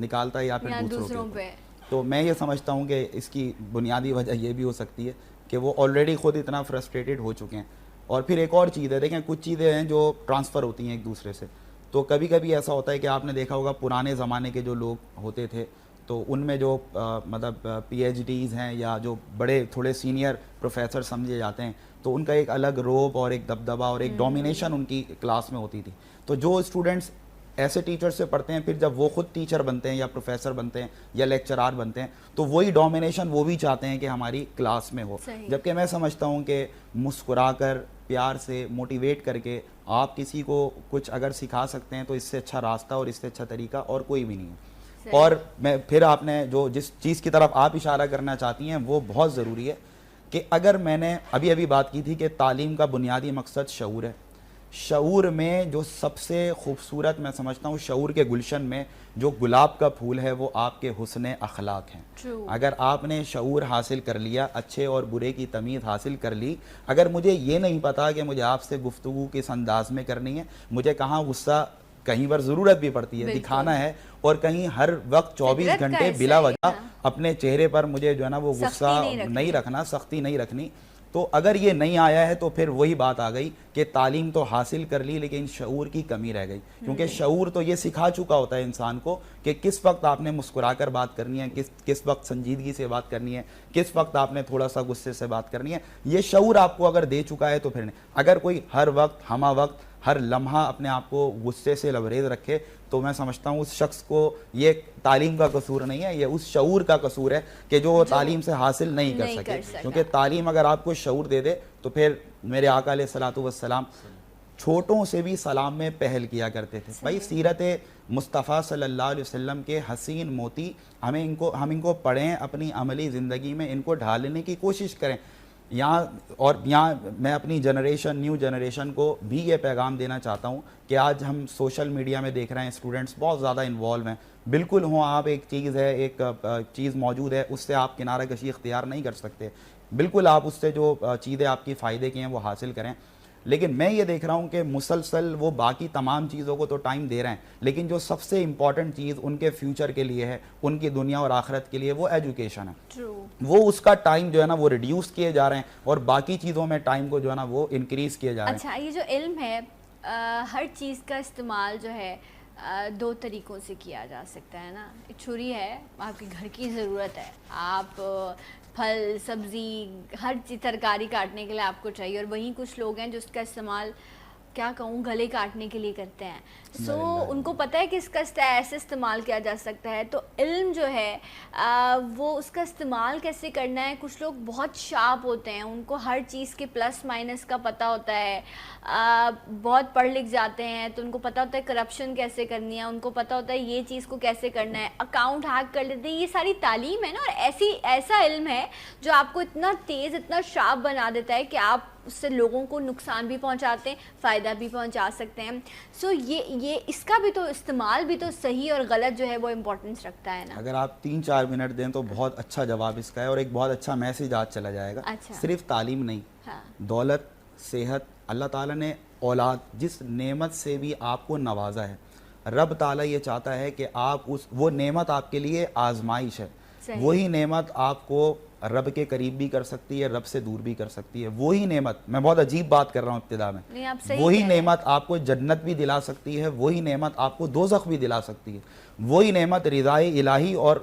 نکالتا ہے یا پھر دوسروں پہ۔ تو میں یہ سمجھتا ہوں کہ اس کی بنیادی وجہ یہ بھی ہو سکتی ہے کہ وہ آلریڈی خود اتنا فرسٹریٹڈ ہو چکے ہیں۔ اور پھر ایک اور چیز ہے، دیکھیں کچھ چیزیں ہیں جو ٹرانسفر ہوتی ہیں ایک دوسرے سے، تو کبھی کبھی ایسا ہوتا ہے کہ آپ نے دیکھا ہوگا پرانے زمانے کے جو لوگ ہوتے تھے تو ان میں جو مطلب پی ایچ ڈیز ہیں یا جو بڑے تھوڑے سینئر پروفیسر سمجھے جاتے ہیں تو ان کا ایک الگ روب اور ایک دبدبہ اور ایک ڈومینیشن ان کی کلاس میں ہوتی تھی. تو جو اسٹوڈنٹس ایسے ٹیچر سے پڑھتے ہیں پھر جب وہ خود ٹیچر بنتے ہیں یا پروفیسر بنتے ہیں یا لیکچرار بنتے ہیں تو وہی ڈومینیشن وہ بھی چاہتے ہیں کہ ہماری کلاس میں ہو. جبکہ میں سمجھتا ہوں کہ مسکرا کر پیار سے موٹیویٹ کر کے آپ کسی کو کچھ اگر سکھا سکتے ہیں تو اس سے اچھا راستہ اور اس سے اچھا طریقہ اور کوئی بھی نہیں ہے. اور میں پھر آپ نے جو جس چیز کی طرف آپ اشارہ کرنا چاہتی ہیں وہ بہت ضروری ہے کہ اگر میں نے ابھی بات کی تھی کہ تعلیم کا بنیادی مقصد شعور ہے. شعور میں جو سب سے خوبصورت میں سمجھتا ہوں شعور کے گلشن میں جو گلاب کا پھول ہے وہ آپ کے حسن اخلاق ہیں. اگر آپ نے شعور حاصل کر لیا, اچھے اور برے کی تمیز حاصل کر لی, اگر مجھے یہ نہیں پتا کہ مجھے آپ سے گفتگو کس انداز میں کرنی ہے, مجھے کہاں غصہ کہیں پر ضرورت بھی پڑتی ہے دکھانا ہے اور کہیں ہر وقت 24 گھنٹے بلا وجہ اپنے چہرے پر مجھے جو ہے نا وہ غصہ نہیں رکھنا, سختی نہیں رکھنی. تو اگر یہ نہیں آیا ہے تو پھر وہی بات آ گئی کہ تعلیم تو حاصل کر لی لیکن شعور کی کمی رہ گئی. کیونکہ شعور تو یہ سکھا چکا ہوتا ہے انسان کو کہ کس وقت آپ نے مسکرا کر بات کرنی ہے, کس وقت سنجیدگی سے بات کرنی ہے, کس وقت آپ نے تھوڑا سا غصے سے بات کرنی ہے. یہ شعور آپ کو اگر دے چکا ہے تو پھر نہیں. اگر کوئی ہر وقت ہمہ وقت ہر لمحہ اپنے آپ کو غصے سے لبریز رکھے تو میں سمجھتا ہوں اس شخص کو یہ تعلیم کا قصور نہیں ہے, یہ اس شعور کا قصور ہے کہ جو تعلیم سے حاصل نہیں کر سکے. کیونکہ تعلیم اگر آپ کو شعور دے دے تو پھر میرے آقا علیہ الصلوۃ والسلام چھوٹوں سے بھی سلام میں پہل کیا کرتے تھے. بھائی سیرت مصطفیٰ صلی اللہ علیہ وسلم کے حسین موتی ہم ان کو پڑھیں, اپنی عملی زندگی میں ان کو ڈھالنے کی کوشش کریں. یہاں میں اپنی نیو جنریشن کو بھی یہ پیغام دینا چاہتا ہوں کہ آج ہم سوشل میڈیا میں دیکھ رہے ہیں اسٹوڈنٹس بہت زیادہ انوالو ہیں. بالکل ہوں آپ, ایک چیز موجود ہے اس سے آپ کنارہ کشی اختیار نہیں کر سکتے. بالکل آپ اس سے جو چیزیں آپ کی فائدے کی ہیں وہ حاصل کریں. لیکن میں یہ دیکھ رہا ہوں کہ مسلسل وہ باقی تمام چیزوں کو تو ٹائم دے رہے ہیں لیکن جو سب سے امپورٹنٹ چیز ان کے فیوچر کے لیے ہے, ان کی دنیا اور آخرت کے لیے, وہ ایجوکیشن ہے. وہ اس کا ٹائم جو ہے نا وہ ریڈیوس کیے جا رہے ہیں اور باقی چیزوں میں ٹائم کو جو ہے نا وہ انکریز کیے جا رہے ہیں. اچھا, یہ جو علم ہے ہر چیز کا استعمال جو ہے دو طریقوں سے کیا جا سکتا ہے نا. ایک چھری ہے, آپ کے گھر کی ضرورت ہے, آپ پھل سبزی ہر چیز ترکاری کاٹنے کے لیے آپ کو چاہیے, اور وہیں کچھ لوگ ہیں جو اس کا استعمال کیا کہوں گلے کاٹنے کے لیے کرتے ہیں. ان کو پتہ ہے کہ اس کا ایسے استعمال کیا جا سکتا ہے. تو علم جو ہے وہ اس کا استعمال کیسے کرنا ہے. کچھ لوگ بہت شارپ ہوتے ہیں, ان کو ہر چیز کے پلس مائنس کا پتہ ہوتا ہے, بہت پڑھ لکھ جاتے ہیں تو ان کو پتہ ہوتا ہے کرپشن کیسے کرنی ہے, ان کو پتہ ہوتا ہے یہ چیز کو کیسے کرنا ہے, اکاؤنٹ ہیک کر لیتے ہیں. یہ ساری تعلیم ہے نا, اور ایسا علم ہے جو آپ کو اتنا تیز اتنا شارپ بنا دیتا ہے کہ آپ اس سے لوگوں کو نقصان بھی پہنچاتے ہیں, فائدہ بھی پہنچا سکتے ہیں. سو یہ اس کا بھی تو استعمال بھی تو صحیح اور غلط جو ہے وہ امپورٹنس رکھتا ہے نا. اگر آپ 3-4 منٹ دیں تو بہت اچھا جواب اس کا ہے اور ایک بہت اچھا میسیج آج چلا جائے گا. صرف تعلیم نہیں, دولت, صحت, اللہ تعالیٰ نے اولاد جس نعمت سے بھی آپ کو نوازا ہے, رب تعالیٰ یہ چاہتا ہے کہ آپ وہ نعمت آپ کے لیے آزمائش ہے. وہی نعمت آپ کو رب کے قریب بھی کر سکتی ہے, رب سے دور بھی کر سکتی ہے. وہی نعمت, میں بہت عجیب بات کر رہا ہوں ابتدا میں, وہی نعمت آپ کو جنت بھی دلا سکتی ہے, وہی نعمت آپ کو دوزخ بھی دلا سکتی ہے. وہی نعمت رضائے الہی اور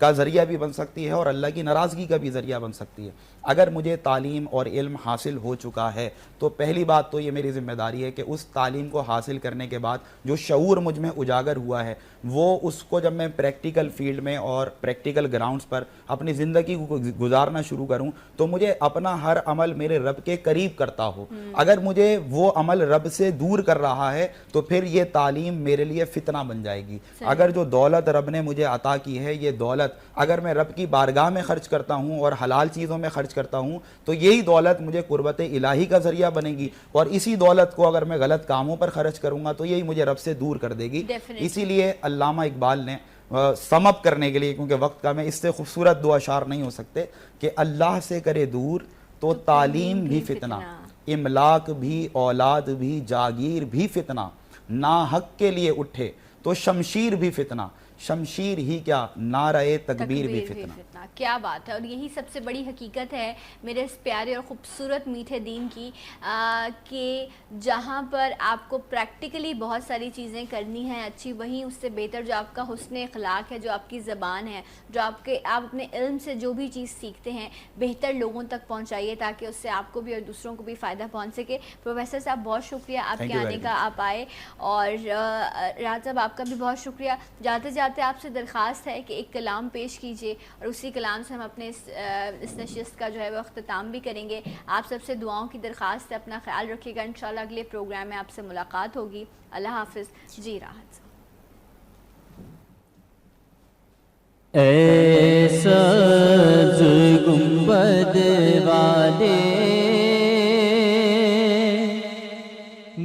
کا ذریعہ بھی بن سکتی ہے اور اللہ کی ناراضگی کا بھی ذریعہ بن سکتی ہے. اگر مجھے تعلیم اور علم حاصل ہو چکا ہے تو پہلی بات تو یہ میری ذمہ داری ہے کہ اس تعلیم کو حاصل کرنے کے بعد جو شعور مجھ میں اجاگر ہوا ہے وہ اس کو جب میں پریکٹیکل فیلڈ میں اور پریکٹیکل گراؤنڈز پر اپنی زندگی کو گزارنا شروع کروں تو مجھے اپنا ہر عمل میرے رب کے قریب کرتا ہو. اگر مجھے وہ عمل رب سے دور کر رہا ہے تو پھر یہ تعلیم میرے لیے فتنہ بن جائے گی. اگر جو دولت رب نے مجھے عطا کی ہے, یہ دولت اگر میں رب کی بارگاہ میں خرچ کرتا ہوں اور حلال چیزوں میں خرچ کرتا ہوں تو یہی دولت مجھے قربت الہی کا ذریعہ بنے گی, اور اسی دولت کو اگر میں غلط کاموں پر خرچ کروں گا تو یہی مجھے رب سے دور کر دے گی. اسی لیے علامہ اقبال نے سم اپ کرنے کے لیے, کیونکہ وقت کا میں اس سے خوبصورت دو اشعار نہیں ہو سکتے, کہ اللہ سے کرے دور تو تعلیم بھی فتنہ, املاک بھی, اولاد بھی, جاگیر بھی فتنہ, نا حق کے لیے اٹھے تو شمشیر بھی فتنہ, شمشیر ہی کیا نعرہ تکبیر بھی فتنہ. کیا بات ہے. اور یہی سب سے بڑی حقیقت ہے میرے اس پیارے اور خوبصورت میٹھے دین کی کہ جہاں پر آپ کو پریکٹیکلی بہت ساری چیزیں کرنی ہیں اچھی، وہیں اس سے بہتر جو آپ کا حسن اخلاق ہے، جو آپ کی زبان ہے، جو آپ اپنے علم سے جو بھی چیز سیکھتے ہیں بہتر لوگوں تک پہنچائیے تاکہ اس سے آپ کو بھی اور دوسروں کو بھی فائدہ پہنچ سکے. پروفیسر صاحب بہت شکریہ آپ کے آنے کا، آپ آئے. اور راحت صاحب آپ کا بھی بہت شکریہ. جاتے جاتے آپ سے درخواست ہے کہ ایک کلام پیش کیجیے اور اسی کلام سے ہم اپنے اس نشست کا جو ہے وہ اختتام بھی کریں گے. آپ سب سے دعاؤں کی درخواست ہے، اپنا خیال رکھیے گا. انشاءاللہ اگلے پروگرام میں آپ سے ملاقات ہوگی. اللہ حافظ. جی راحت. اے سبز گنبد والے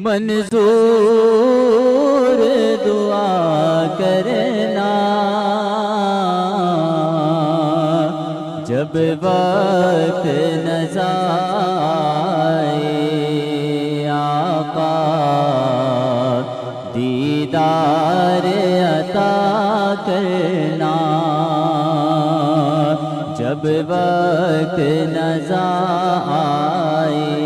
منظور دعا کرنا، جب وقت نظر آئے آقا دیدار عطا کرنا، جب وقت نظر آئے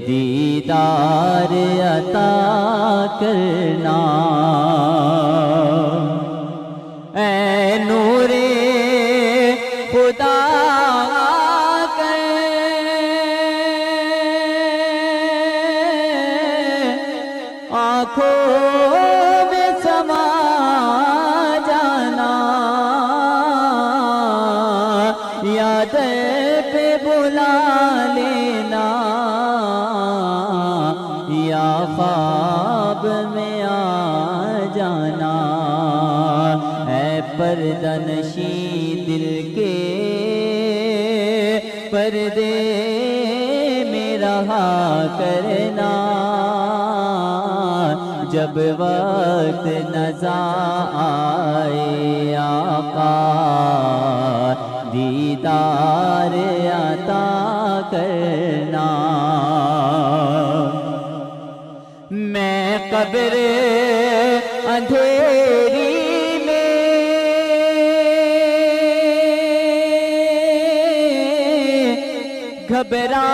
دیدار عطا کرنا. اے نور خدا کر آنکھوں میں سما جانا، یاد پہ بلا لینا، یا خواب میں آ جانا. اے پردہ نشیں دل کے پردے میں رہا کرنا، جب وقت نظر آئے آقا دیدار عطا کرنا. میں قبر اندھیری میں گھبرا